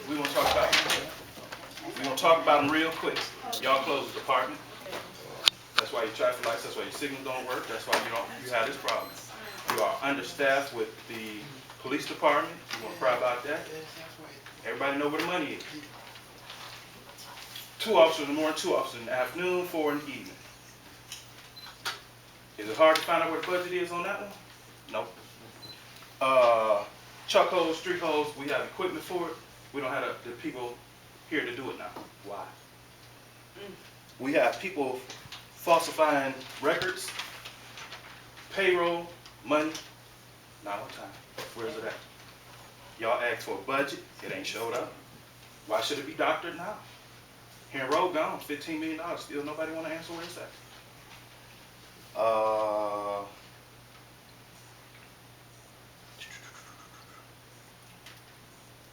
we want to talk about them. We're going to talk about them real quick. Y'all close the department. That's why your traffic lights, that's why your signals don't work. That's why you have this problem. You are understaffed with the police department. You want to cry about that? Everybody know where the money is. 2 officers in the morning, 2 officers in the afternoon, 4 in the evening. Is it hard to find out where the budget is on that one? Nope. Chuck holes, street holes, we have equipment for it. We don't have the people here to do it now. Why? We have people falsifying records, payroll, money, not on time. Where's it at? Y'all asked for a budget, it ain't showed up. Why should it be doctored now? Here in Road gone, $15 million, still nobody want to answer where it's at.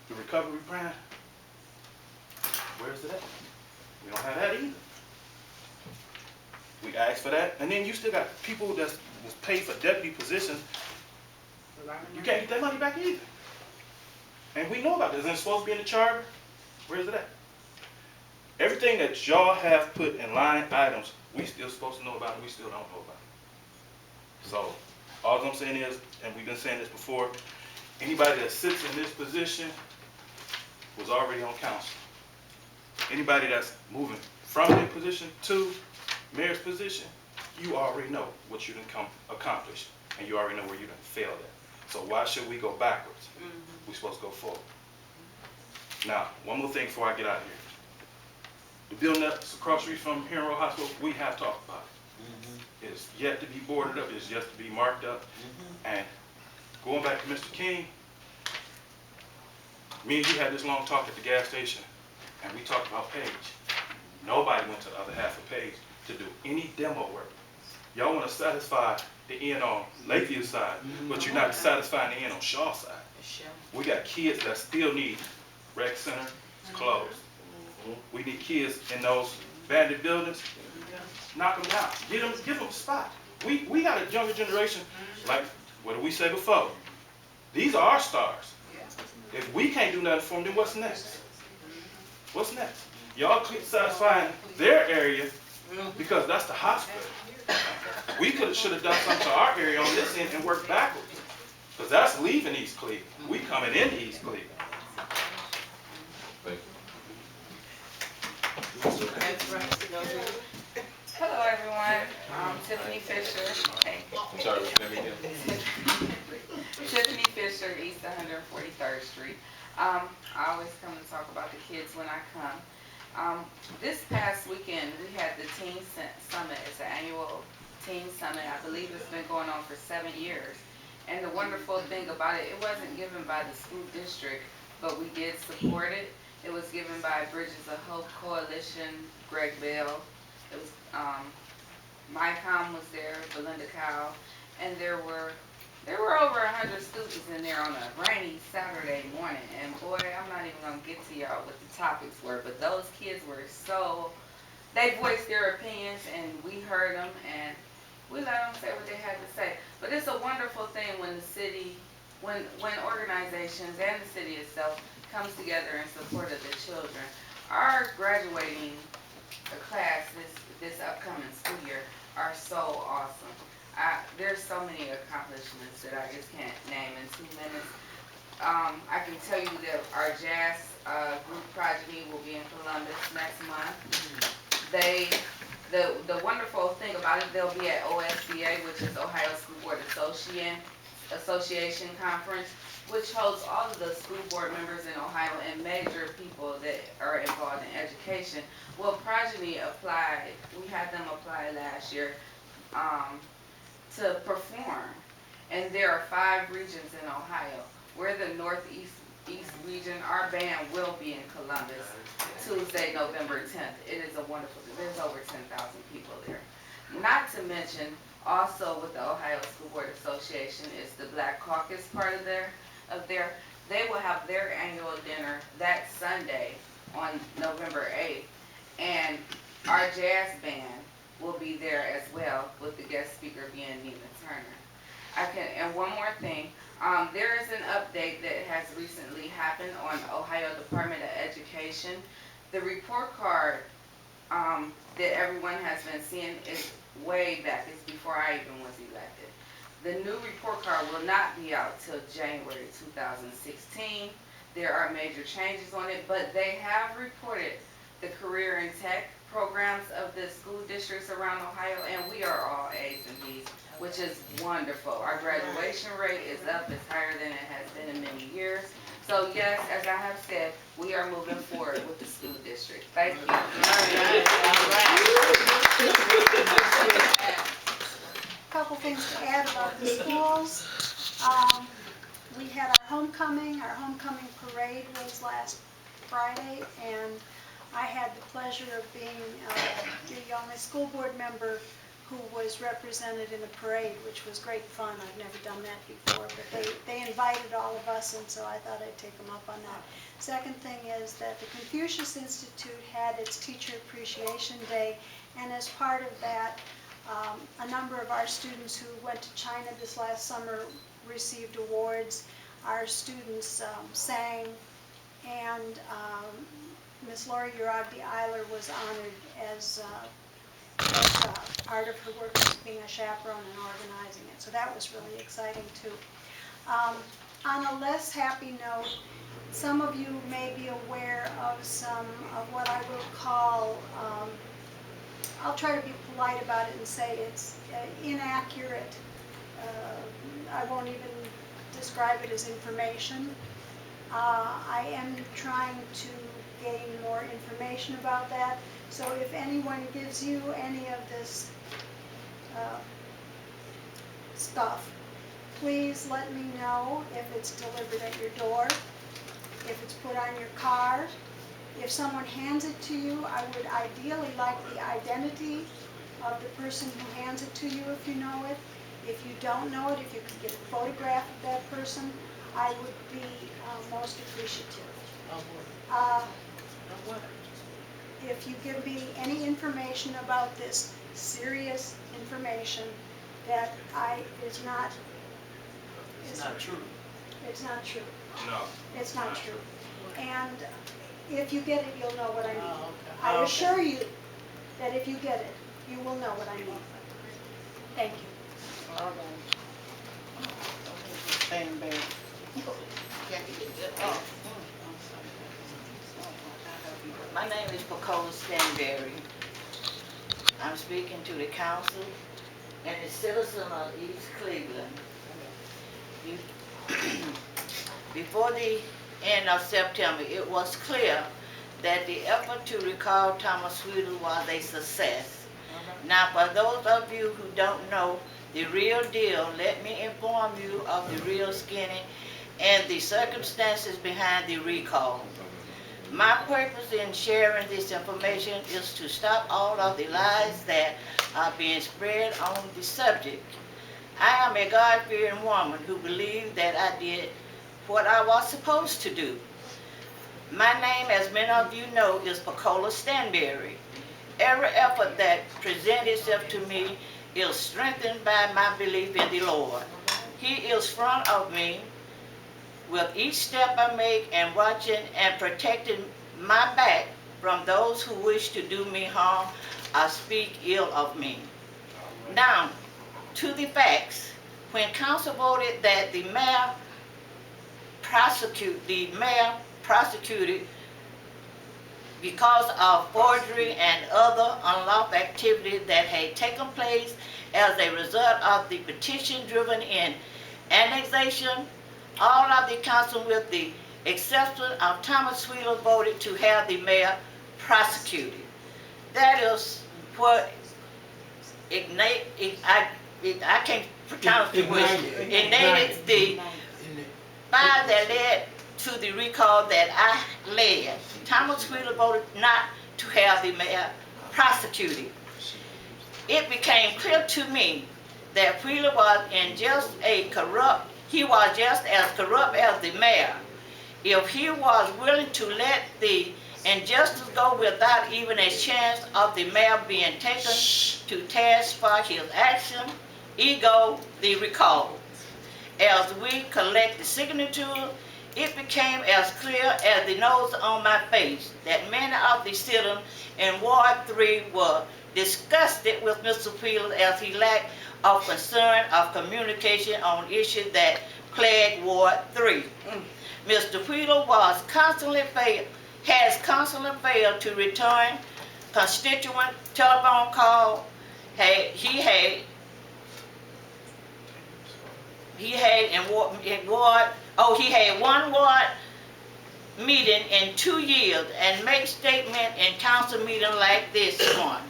The recovery plan, where's it at? We don't have that either. We asked for that, and then you still got people that was paid for deputy positions. You can't get that money back either. And we know about this. Isn't it supposed to be in the charter? Where's it at? Everything that y'all have put in line items, we still supposed to know about, and we still don't know about. So, all I'm saying is, and we've been saying this before, anybody that sits in this position was already on council. Anybody that's moving from their position to mayor's position, you already know what you done accomplished, and you already know where you done failed at. So why should we go backwards? We're supposed to go forward. Now, one more thing before I get out of here. The building that's across the street from Henry Road Hospital, we have talked about it. It's yet to be boarded up, it's yet to be marked up. And going back to Mr. King, me and you had this long talk at the gas station, and we talked about Page. Nobody went to the other half of Page to do any demo work. Y'all want to satisfy the end on Lakeview side, but you're not satisfying the end on Shaw side. We got kids that still need rec center closed. We need kids in those abandoned buildings. Knock them down. Give them a spot. We got a younger generation, like what did we say before? These are our stars. If we can't do nothing for them, then what's next? What's next? Y'all keep satisfying their area because that's the hospital. We should have done something to our area on this end and worked backwards. Because that's leaving East Cleveland. We coming into East Cleveland. Hello everyone, Tiffany Fisher. Hey. I'm sorry, what's your name again? Tiffany Fisher, East 143rd Street. I always come to talk about the kids when I come. This past weekend we had the Teen Summit. It's an annual Teen Summit. I believe it's been going on for 7 years. And the wonderful thing about it, it wasn't given by the school district, but we did support it. It was given by Bridges of Hope Coalition, Greg Bell. It was, MyCom was there, Belinda Cowell, and there were over 100 students in there on a rainy Saturday morning. And boy, I'm not even gonna get to y'all what the topics were, but those kids were they voiced their opinions, and we heard them, and we let them say what they had to say. But it's a wonderful thing when the city, when organizations and the city itself comes together in support of the children. Our graduating class this upcoming school year are so awesome. There's so many accomplishments that I just can't name in 2 minutes. I can tell you that our jazz group Progeny will be in Columbus next month. The wonderful thing about it, they'll be at OSBA, which is Ohio School Board Association Conference, which holds all of the school board members in Ohio and major people that are involved in education. Well, Progeny applied, we had them apply last year to perform. And there are 5 regions in Ohio. We're the Northeast region. Our band will be in Columbus Tuesday, November 10th. It is a wonderful, there's over 10,000 people there. Not to mention, also with the Ohio School Board Association is the Black Caucus part of their, they will have their annual dinner that Sunday on November 8th. And our jazz band will be there as well, with the guest speaker being Nina Turner. And one more thing, There is an update that has recently happened on Ohio Department of Education. The report card that everyone has been seeing is way back. It's before I even was elected. The new report card will not be out till January 2016. There are major changes on it, but they have reported the career and tech programs of the school districts around Ohio, and we are all A's and B's, which is wonderful. Our graduation rate is up, it's higher than it has been in many years. So yes, as I have said, we are moving forward with the school district. Thank you. Couple things to add about the schools. We had our homecoming parade was last Friday, and I had the pleasure of being the only school board member who was represented in the parade, which was great fun. I've never done that before, but they invited all of us, and so I thought I'd take them up on that. Second thing is that the Confucius Institute had its Teacher Appreciation Day, and as part of that, a number of our students who went to China this last summer received awards. Our students sang, and Miss Lori Uragdi-Eiler was honored as part of her work as being a chaperone and organizing it. So that was really exciting too. On a less happy note, some of you may be aware of some of what I will call, I'll try to be polite about it and say it's inaccurate. I won't even describe it as information. I am trying to gain more information about that. So if anyone gives you any of this stuff, please let me know if it's delivered at your door, if it's put on your card. If someone hands it to you, I would ideally like the identity of the person who hands it to you if you know it. If you don't know it, if you could get a photograph of that person, I would be most appreciative. If you give me any information about this serious information that is not true. It's not true. No. It's not true. And if you get it, you'll know what I mean. Oh, okay. I assure you that if you get it, you will know what I mean. Thank you. All right. Stand back. My name is Pacola Stanberry. I'm speaking to the council and the citizen of East Cleveland. Before the end of September, it was clear that the effort to recall Thomas Wheeler was a success. Now, for those of you who don't know the real deal, let me inform you of the real skinny and the circumstances behind the recall. My purpose in sharing this information is to stop all of the lies that are being spread on the subject. I am a God-fearing woman who believes that I did what I was supposed to do. My name, as many of you know, is Pacola Stanberry. Every effort that presents itself to me is strengthened by my belief in the Lord. He is front of me with each step I make and watching and protecting my back from those who wish to do me harm or speak ill of me. Now, to the facts. When council voted that the mayor prosecuted because of forgery and other unlawful activity that had taken place as a result of the petition driven in annexation, all of the council, with the exception of Thomas Wheeler, voted to have the mayor prosecuted. That is what I can't pronounce the word. Ignited the fire that led to the recall that I led. Thomas Wheeler voted not to have the mayor prosecuted. It became clear to me that Wheeler was just as corrupt as the mayor. If he was willing to let the injustice go without even a chance of the mayor being taken to task for his action, ego, the recall. as we collected signatures, it became as clear as the nose on my face that many of the citizens in Ward 3 were disgusted with Mr. Wheeler as he lacked of concern of communication on issues that plagued Ward 3. Mr. Wheeler has constantly failed to return constituent telephone call. He had one ward meeting in 2 years and make statement in council meeting like this one.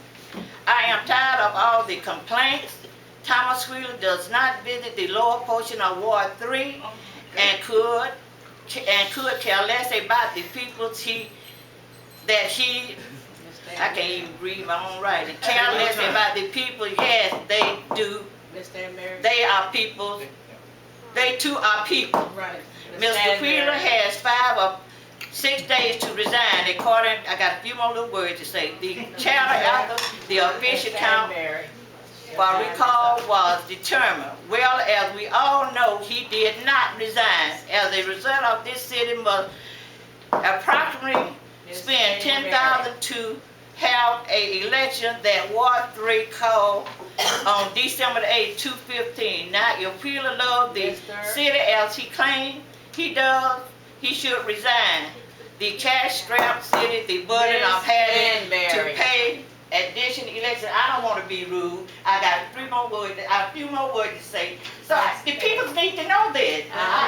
I am tired of all the complaints. Thomas Wheeler does not visit the lower portion of Ward 3 and could care less about the people I can't even read my own writing. Care less about the people. Yes, they do. They are people. They too are people. Right. Mr. Wheeler has 5 or 6 days to resign. According, I got a few more little words to say. The charter after the official count, for recall, was determined. Well, as we all know, he did not resign. As a result of this, city must approximately spend $10,000 to have a election that Ward 3 called on December 8, 2015. Now, if Wheeler loves the city as he claims he does, he should resign. The cash-strapped city, the burden of having to pay additional election. I don't want to be rude. I got a few more words to say. So the people need to know that.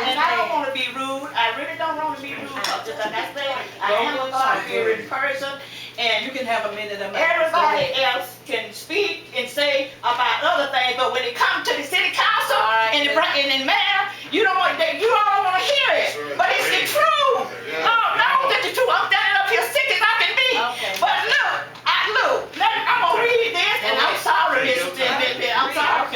And I don't want to be rude. I really don't want to be rude. Because like I said, I am a God-fearing person. And You can have a minute. everybody else can speak and say about other things, but when it comes to the city council and the mayor, you all don't want to hear it. But it's the truth. No, it's the truth. I'm standing up here sick as I can be. But look, I'm gonna read this, and I'm sorry, I'm sorry,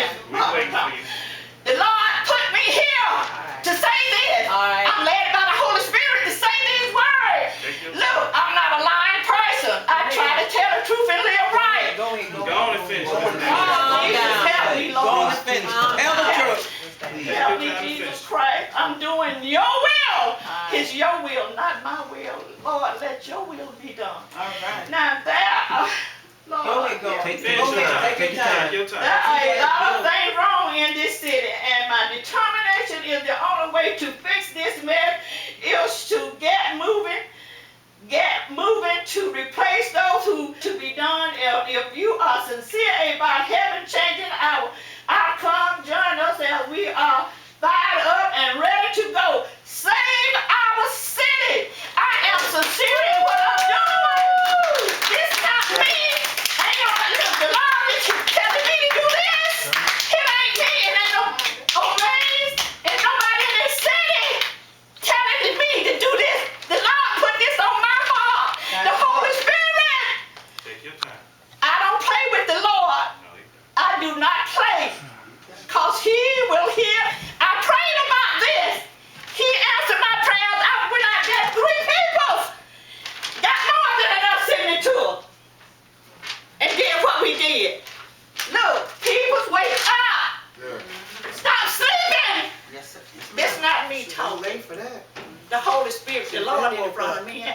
the Lord put me here to say this. I'm led by the Holy Spirit to say these words. Look, I'm not a lying person. I try to tell the truth and live right. Go ahead. Go on and finish. Jesus, help me, Lord. Tell the truth. Help me, Jesus Christ. I'm doing your will. It's your will, not my will. Lord, let your will be done. All right. Now Lord, Go ahead. Take your time. Take your time. Your time. there are a lot of things wrong in this city, and my determination is the only way to fix this mess is to get moving to replace those who to be done. If you are sincere about heaven changing our outcome, join us as we are fired up and ready to go. Save our city. I am sincere in what I'm doing. It's not me. The Lord is telling me to do this. It ain't me. It ain't no O'Reilly's and nobody in this city telling me to do this. The Lord put this on my heart. The Holy Spirit. Take your time. I don't play with the Lord. No, you don't. I do not play. Because He will hear. I prayed about this. He answered my prayers. When I got 3 people, got more than enough signatures. And did what we did. Look, people, wake up. Stop sleeping. This not me talking. The Holy Spirit, the Lord in front of me.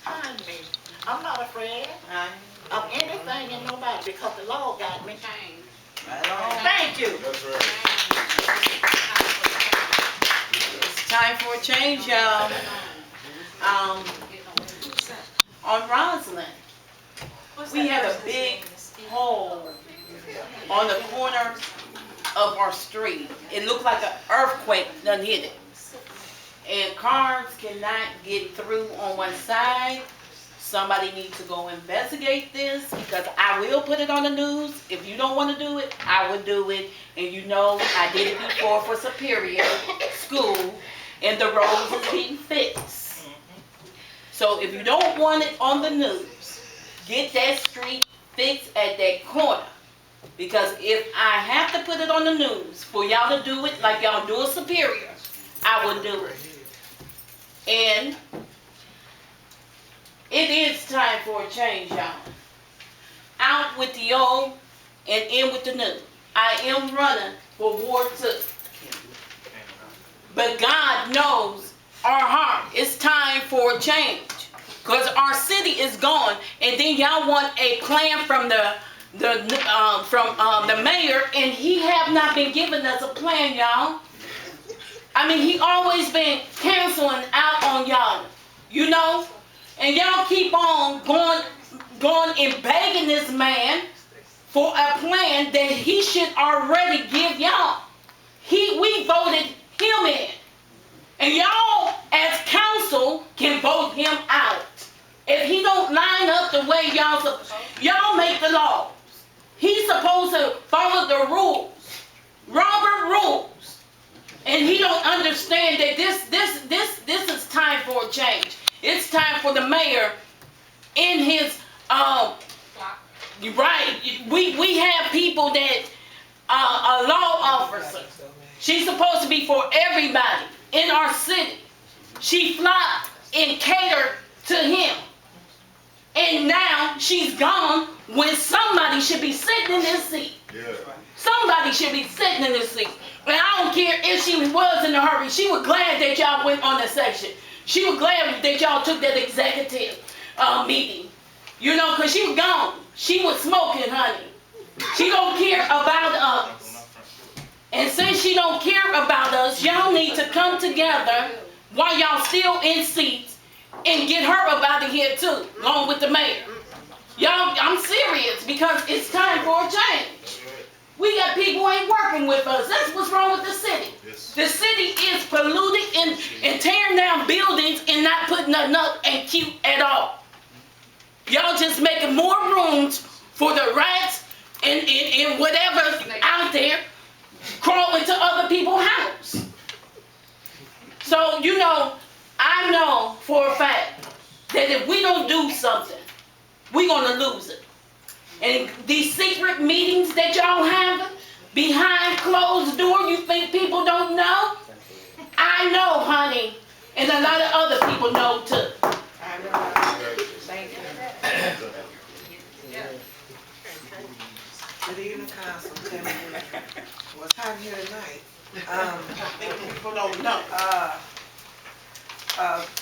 Behind me. I'm not afraid of anything and nobody because the Lord got me. Thank you. It's time for a change, y'all. On Roslyn, we have a big hole on the corner of our street. It looks like an earthquake done hit it. And cars cannot get through on one side. Somebody needs to go investigate this because I will put it on the news. If you don't want to do it, I will do it. And you know I did it before for Superior School and the roads is being fixed. So if you don't want it on the news, get that street fixed at that corner. Because if I have to put it on the news for y'all to do it like y'all do it Superior, I will do it. And it is time for a change, y'all. Out with the old and in with the new. I am running for Ward 2. but God knows our heart. It's time for a change. Because our city is gone, and then y'all want a plan from the mayor, and he have not been giving us a plan, y'all. I mean, he always been canceling out on y'all, you know? And y'all keep on going and begging this man for a plan that he should already give y'all. We voted him in. And y'all, as council, can vote him out. If he don't line up the way y'all make the law. He's supposed to follow the rules. Robert rules. And he don't understand that this is time for a change. It's time for the mayor in his right. We have people that are law officers. She's supposed to be for everybody in our city. She flocked and catered to him. And now she's gone when somebody should be sitting in this seat. Yeah. Somebody should be sitting in this seat. And I don't care if she was in a hurry. She was glad that y'all went on the section. She was glad that y'all took that executive meeting. You know, because she was gone. She was smoking, honey. She don't care about us. And since she don't care about us, y'all need to come together while y'all still in seats and get her up out of here too, along with the mayor. Y'all, I'm serious because it's time for a change. We got people who ain't working with us. That's what's wrong with the city. The city is polluted and tearing down buildings and not putting nothing up and cute at all. Y'all just making more rooms for the rats and whatever's out there crawling to other people's house. So, you know, I know for a fact that if we don't do something, we're going to lose it. And these secret meetings that y'all have behind closed doors, you think people don't know? I know, honey. And a lot of other people know too. I know. Thank you. Good evening, Council. What's happening here tonight? People don't know.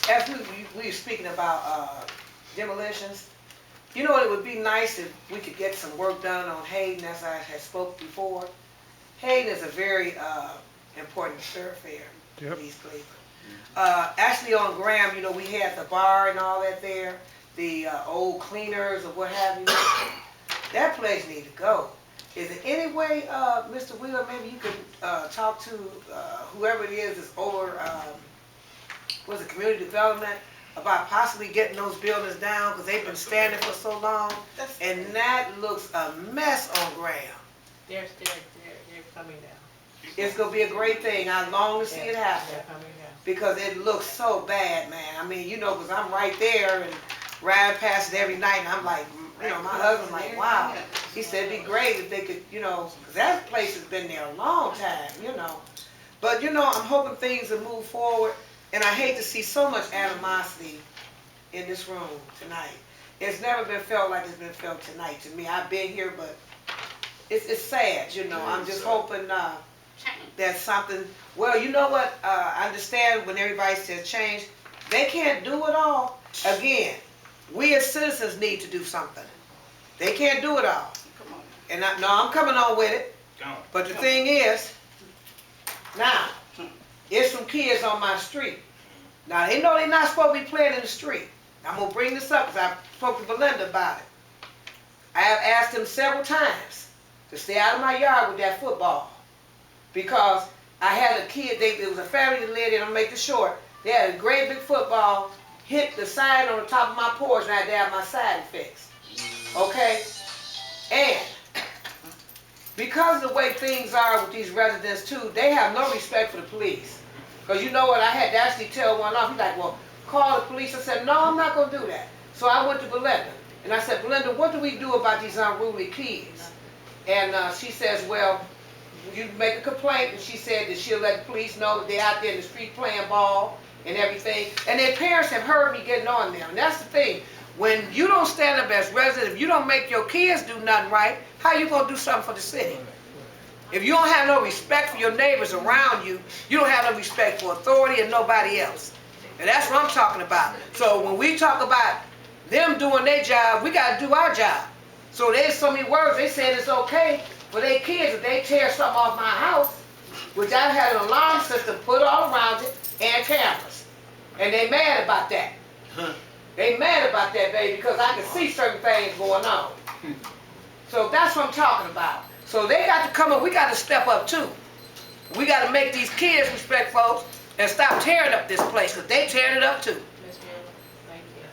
As we were speaking about demolitions, you know, it would be nice if we could get some work done on Hayden, as I had spoke before. Hayden is a very important thoroughfare in East Cleveland. Actually on Graham, you know, we had the bar and all that there, the old cleaners or what have you. That place needs to go. Is there any way, Mr. Wheeler, maybe you could talk to whoever it is that's over, what's it, community development, about possibly getting those buildings down because they've been standing for so long, and that looks a mess on Graham. They're coming down. It's gonna be a great thing. I long to see it happen They're coming down. because it looks so bad, man. I mean, you know, because I'm right there and riding past it every night, and I'm like, you know, my husband's like, wow. He said it'd be great if they could, you know, because that place has been there a long time, you know. But you know, I'm hoping things will move forward. And I hate to see so much animosity in this room tonight. It's never been felt like it's been felt tonight to me. I've been here, but it's sad, you know. I'm just hoping that something, well, you know what, I understand when everybody says change, they can't do it all. Again, we as citizens need to do something. They can't do it all. And I'm coming on with it. But the thing is, now, there's some kids on my street. Now, they know they're not supposed to be playing in the street. I'm going to bring this up because I spoke to Belinda about it. I have asked them several times to stay out of my yard with that football. Because I had a kid, it was a family that lived in, I'll make it short. They had a great big football, hit the side on the top of my porch, and I had to have my siding fixed. Okay? And because of the way things are with these residents too, they have no respect for the police. Because you know what, I had to actually tell one off. He's like, well, call the police. I said, no, I'm not going to do that. So I went to Belinda. And I said, Belinda, what do we do about these unruly kids? And she says, well, you make a complaint. And she said that she'll let the police know that they're out there in the street playing ball and everything. And their parents have heard me getting on them. And that's the thing. When you don't stand up as residents, if you don't make your kids do nothing right, how you going to do something for the city? If you don't have no respect for your neighbors around you, you don't have no respect for authority and nobody else. And that's what I'm talking about. So when we talk about them doing their job, we gotta do our job. So there's so many words, they said it's okay for their kids if they tear something off my house, which I had an alarm system put all around it and cameras. And they mad about that. They mad about that, baby, because I can see certain things going on. So that's what I'm talking about. So they got to come up, we got to step up too. We got to make these kids respect folks and stop tearing up this place, because they tearing it up too. Ms. Miller, thank you.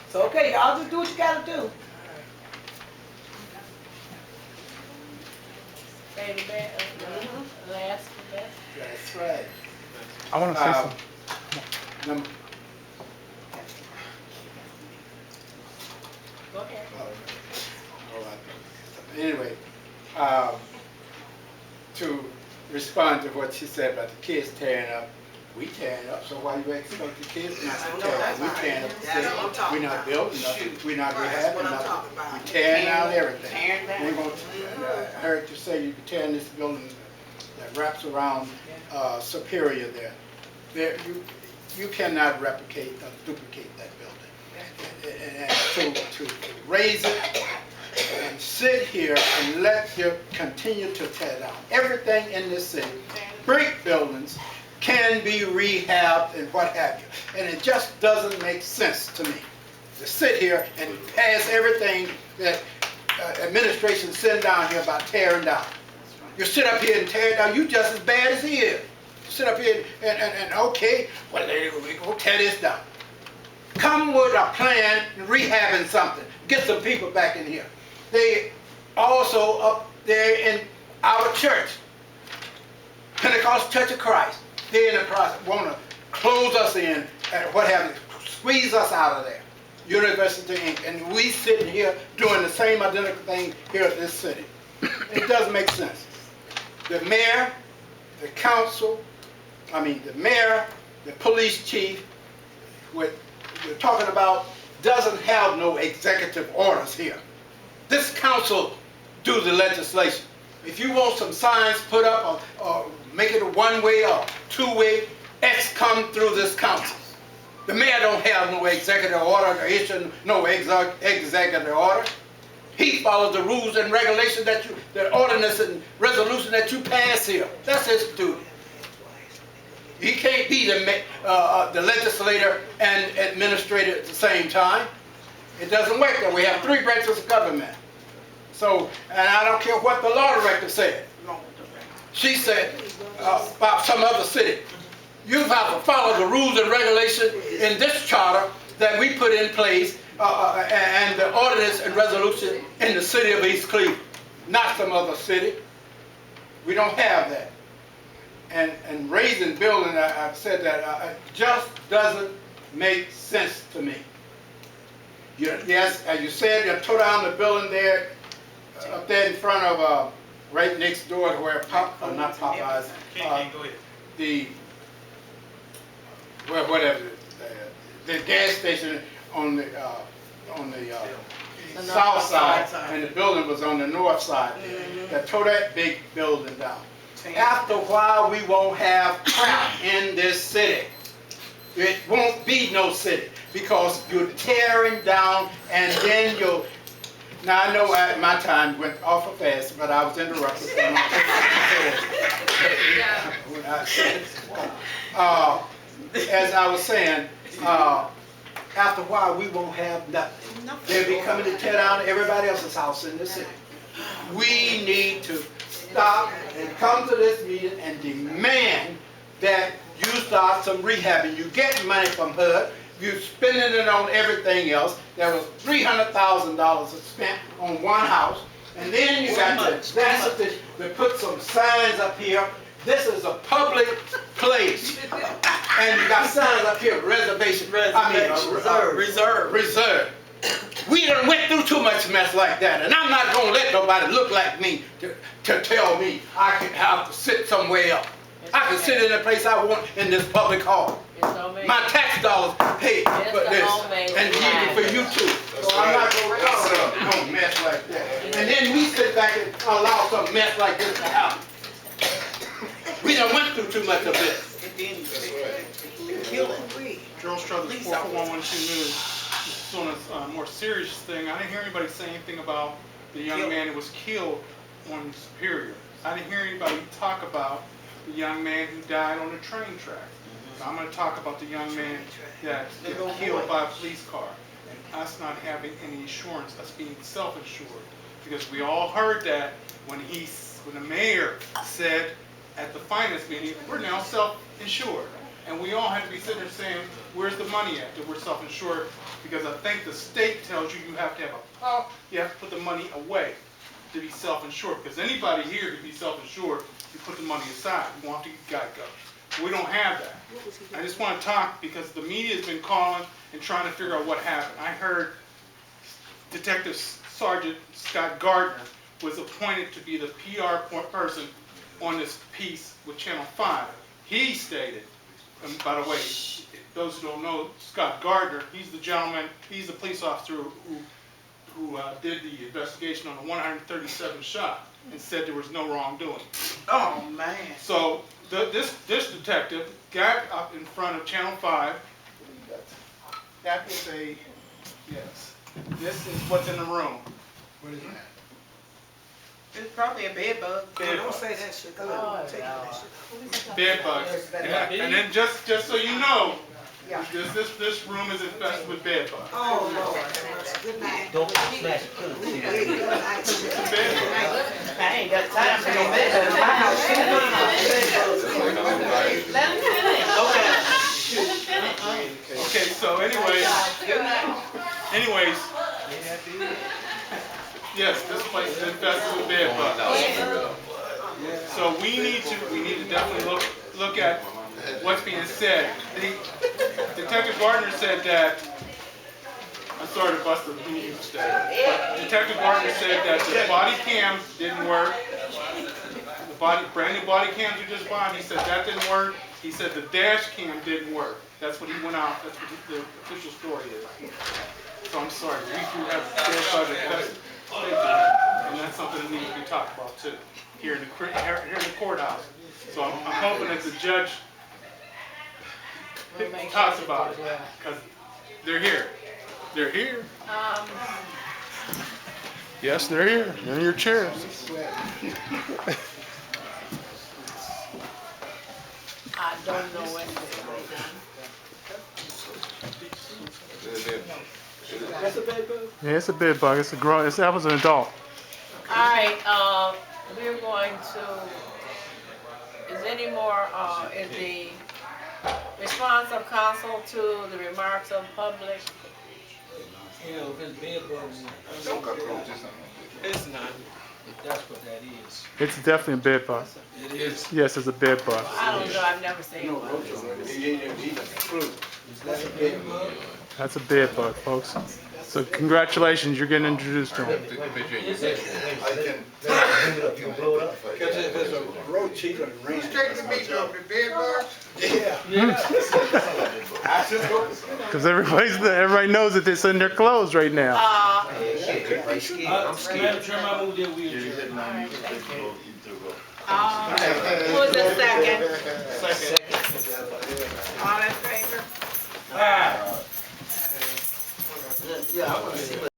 So okay, y'all just do what you got to do. Baby, last, best. That's right. I want to say something. Number, Go ahead. all right. Anyway, to respond to what she said about the kids tearing up, we tearing up, so why you expect the kids not to tear up? We tearing up the city. We're not building nothing. We're not rehabbing nothing. We're tearing out everything. We're going to, I heard you say you're tearing this building that wraps around Superior there. You cannot replicate or duplicate that building. And to raise it and sit here and let you continue to tear down everything in this city, brick buildings can be rehabbed and what have you. And it just doesn't make sense to me to sit here and pass everything that administration send down here about tearing down. You sit up here and tear it down, you just as bad as he is. Sit up here and okay, well, we're going to tear this down. Come with a plan, rehabbing something. Get some people back in here. They also up there in our church, Pentecostal Church of Christ. They're in the process, want to close us in and what have you, squeeze us out of there. University Inc. And we sitting here doing the same identical thing here at this city. It doesn't make sense. The mayor, the council, the mayor, the police chief, what you're talking about doesn't have no executive orders here. This council do the legislation. If you want some signs put up or make it a one-way or two-way, X come through this council. The mayor don't have no executive order to issue no executive order. He follows the rules and regulations the ordinance and resolution that you pass here. That's his duty. He can't be the legislator and administrator at the same time. It doesn't work that way. We have three branches of government. So, and I don't care what the law director said. She said about some other city. You have to follow the rules and regulations in this charter that we put in place and the ordinance and resolution in the city of East Cleveland, not some other city. We don't have that. And raising building, I've said that, just doesn't make sense to me. Yes, as you said, you tore down the building there, up there in front of, right next door to where not Popeyes, the gas station on the south side, and the building was on the north side. That tore that big building down. After a while, we won't have crap in this city. It won't be no city because you're tearing down, and then you'll. Now I know my time went awful fast, but I was interrupted. As I was saying, after a while we won't have nothing. They'll be coming to tear down everybody else's house in the city. We need to stop and come to this meeting and demand that you start some rehabbing. You get money from HUD. You're spending it on everything else. There was $300,000 spent on one house. And then you got the audacity to put some signs up here. This is a public place. And you got signs up here, reservation, reserve. We done went through too much mess like that. And I'm not going to let nobody look like me to tell me I can have to sit somewhere else. I can sit in the place I want in this public hall. My tax dollars paid for this, and even for you too. So I'm not going to mess like that. And then we sit back and allow some mess like this to happen. We done went through too much of this. Gerald Struthers, 44112 News. Just on a more serious thing, I didn't hear anybody say anything about the young man who was killed on Superior. I didn't hear anybody talk about the young man who died on the train track. So I'm going to talk about the young man that got killed by a police car. And us not having any insurance, us being self-insured. Because we all heard that when the mayor said at the finance meeting, we're now self-insured. And we all had to be sitting there saying, where's the money at that we're self-insured? Because I think the state tells you you have to have you have to put the money away to be self-insured. Because anybody here can be self-insured, you put the money aside. You won't have to Geico. We don't have that. I just want to talk because the media has been calling and trying to figure out what happened. I heard Detective Sergeant Scott Gardner was appointed to be the PR person on this piece with Channel 5. He stated, and by the way, those who don't know, Scott Gardner, he's the gentleman, he's the police officer who did the investigation on the 137 shot and said there was no wrongdoing. Oh, man. So this detective got up in front of Channel 5. That is yes. This is what's in the room. What is that? It's probably a bed bug. Bed Don't bug. say that shit. Go ahead. Take that shit. Bed bugs. And then just so you know, this room is infested with bed bugs. Oh, Lord. Good night. Don't smash it. Good night. Bed bugs. I ain't got time for no bed bugs. My house is Let him finish. Okay, so anyways, yes, this place is infested with bed bugs. So we need to definitely look at what's being said. Detective Gardner said that, I'm sorry to bust the news today, but Detective Gardner said that the body cams didn't work. The brand new body cams you just bought, he said that didn't work. He said the dash cam didn't work. That's what he went out, that's what the official story is. So I'm sorry, we do have bed bug infested. And that's something that needs to be talked about too, here in the courthouse. So I'm hoping that the judge talks about it, because they're here. They're here. Yes, they're here. They're in your chairs. I don't know when That's a bed bug? Yeah, it's a bed bug. It's a grown. That was an adult. Alright, we're going to, is any more, is the response of council to the remarks of public? You know, if it's bed bugs, It's not. if that's what that is. It's definitely a bed bug. It is. Yes, it's a bed bug. I don't know, I've never seen one. Is that a bed bug? That's a bed bug, folks. So congratulations, you're getting introduced to them. Is it? You can blow it up. Because if it's a road cheat or rain. Straight to me, though, the bed bugs. Yeah. I should go. Because everybody knows that it's in their clothes right now. I'm scared. Madam Chairman, I move that wheelchair. Who is the second? All in favor? Yeah, I want to see.